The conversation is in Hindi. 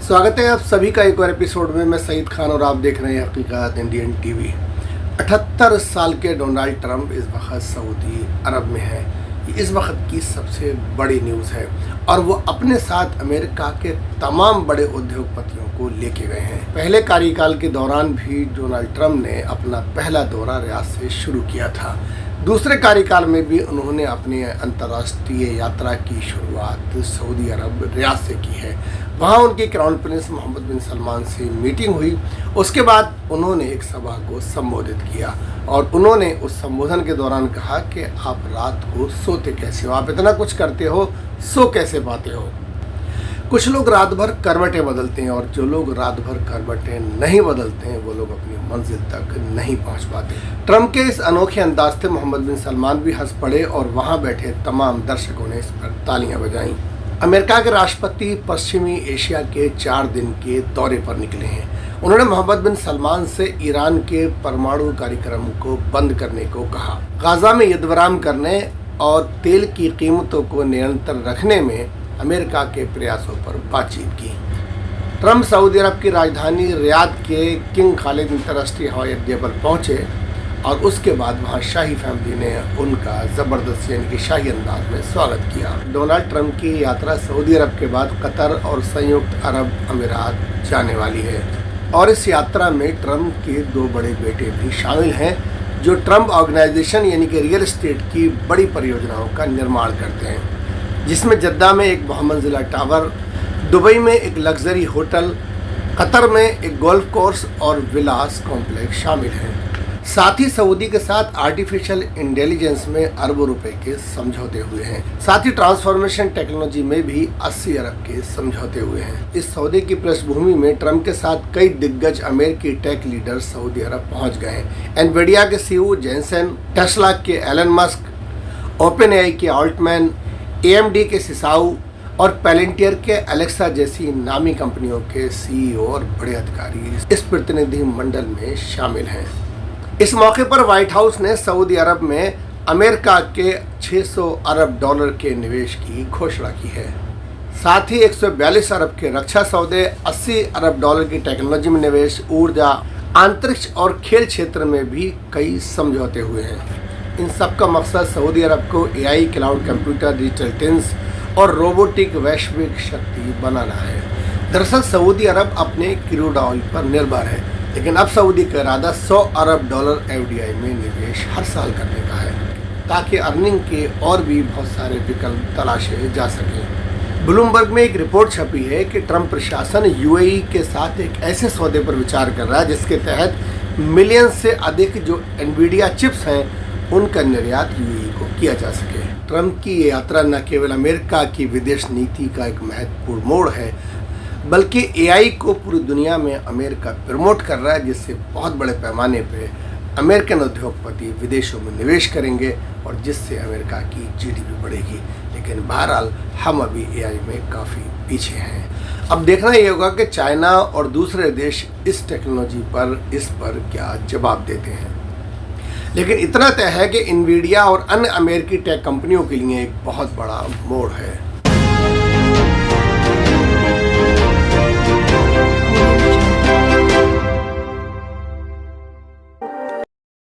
स्वागत है आप सभी का एक और एपिसोड में। मैं सईद खान और आप देख रहे हैं हकीकत इंडियन टीवी। 78 साल के डोनाल्ड ट्रंप इस वक्त सऊदी अरब में है। ये इस वक्त की सबसे बड़ी न्यूज़ है और वो अपने साथ अमेरिका के तमाम बड़े उद्योगपतियों को लेके गए हैं। पहले कार्यकाल के दौरान भी डोनाल्ड ट्रंप ने अपना पहला दौरा रियाद से शुरू किया था। दूसरे कार्यकाल में भी उन्होंने अपनी अंतर्राष्ट्रीय यात्रा की शुरुआत सऊदी अरब रियाद से की है। वहाँ उनके क्राउन प्रिंस मोहम्मद बिन सलमान से मीटिंग हुई। उसके बाद उन्होंने एक सभा को संबोधित किया और उन्होंने उस संबोधन के दौरान कहा कि आप रात को सोते कैसे हो, आप इतना कुछ करते हो, सो कैसे पाते हो। कुछ लोग रात भर करवटें बदलते हैं और जो लोग रात भर करवटें नहीं बदलते हैं वो लोग अपनी मंजिल तक नहीं पहुंच पाते। ट्रंप के इस अनोखे अंदाज से मोहम्मद बिन सलमान भी हंस पड़े और वहां बैठे तमाम दर्शकों ने इस पर तालियां बजाईं। अमेरिका के राष्ट्रपति पश्चिमी एशिया के 4 दिन के दौरे पर निकले हैं। उन्होंने मोहम्मद बिन सलमान से ईरान के परमाणु कार्यक्रम को बंद करने को कहा, गाजा में युद्धविराम करने और तेल की कीमतों को निरंतर रखने में अमेरिका के प्रयासों पर बातचीत की। ट्रंप सऊदी अरब की राजधानी रियाद के किंग खालिद अंतर्राष्ट्रीय हवाई अड्डे पर पहुंचे और उसके बाद वहां शाही फैमिली ने उनका ज़बरदस्त यानी कि शाही अंदाज में स्वागत किया। डोनाल्ड ट्रंप की यात्रा सऊदी अरब के बाद कतर और संयुक्त अरब अमीरात जाने वाली है और इस यात्रा में ट्रंप के 2 बड़े बेटे भी शामिल हैं जो ट्रंप ऑर्गेनाइजेशन यानी कि रियल एस्टेट की बड़ी परियोजनाओं का निर्माण करते हैं, जिसमें जद्दा में एक बहुमंजिला टावर, दुबई में एक लग्जरी होटल, कतर में एक गोल्फ कोर्स और विलास कॉम्प्लेक्स शामिल हैं। साथ ही सऊदी के साथ आर्टिफिशियल इंटेलिजेंस में अरबों रुपए के समझौते हुए हैं। साथ ही ट्रांसफॉर्मेशन टेक्नोलॉजी में भी 80 अरब के समझौते हुए हैं। इस सौदे की पृष्ठभूमि में ट्रंप के साथ कई दिग्गज अमेरिकी टेक लीडर सऊदी अरब पहुंच गए हैं। एनवीडिया के सीईओ जेनसेन, टेस्ला के एलन मस्क, ओपनएआई के ऑल्टमैन, AMD के सिसाऊ और पैलेंटियर के एलेक्सा जैसी नामी कंपनियों के CEO और बड़े अधिकारी इस प्रतिनिधि मंडल में शामिल हैं। इस मौके पर व्हाइट हाउस ने सऊदी अरब में अमेरिका के 600 अरब डॉलर के निवेश की घोषणा की है। साथ ही 142 अरब के रक्षा सौदे, 80 अरब डॉलर की टेक्नोलॉजी में निवेश, ऊर्जा, अंतरिक्ष और खेल क्षेत्र में भी कई समझौते हुए हैं। इन सब का मकसद सऊदी अरब को AI, cloud computer, digital twins और रोबोटिक वैश्विक शक्ति बनाना है। दरअसल सऊदी अरब अपने क्रूड ऑयल पर निर्भर है, लेकिन अब सऊदी का इरादा 100 अरब डॉलर FDI में निवेश हर साल करने का है ताकि अर्निंग के और भी बहुत सारे विकल्प तलाशे जा सकें। ब्लूमबर्ग में एक रिपोर्ट छपी है कि ट्रंप प्रशासन UAE के साथ एक ऐसे सौदे पर विचार कर रहा है जिसके तहत मिलियन से अधिक जो एनवीडिया चिप्स हैं उनका निर्यात UAE को किया जा सके। ट्रंप की ये यात्रा न केवल अमेरिका की विदेश नीति का एक महत्वपूर्ण मोड़ है बल्कि AI को पूरी दुनिया में अमेरिका प्रमोट कर रहा है, जिससे बहुत बड़े पैमाने पे अमेरिकन उद्योगपति विदेशों में निवेश करेंगे और जिससे अमेरिका की GDP बढ़ेगी। लेकिन बहरहाल हम अभी AI में काफ़ी पीछे हैं। अब देखना ये होगा कि चाइना और दूसरे देश इस टेक्नोलॉजी पर क्या जवाब देते हैं। लेकिन इतना तय है कि एनवीडिया और अन्य अमेरिकी टेक कंपनियों के लिए एक बहुत बड़ा मोड़ है।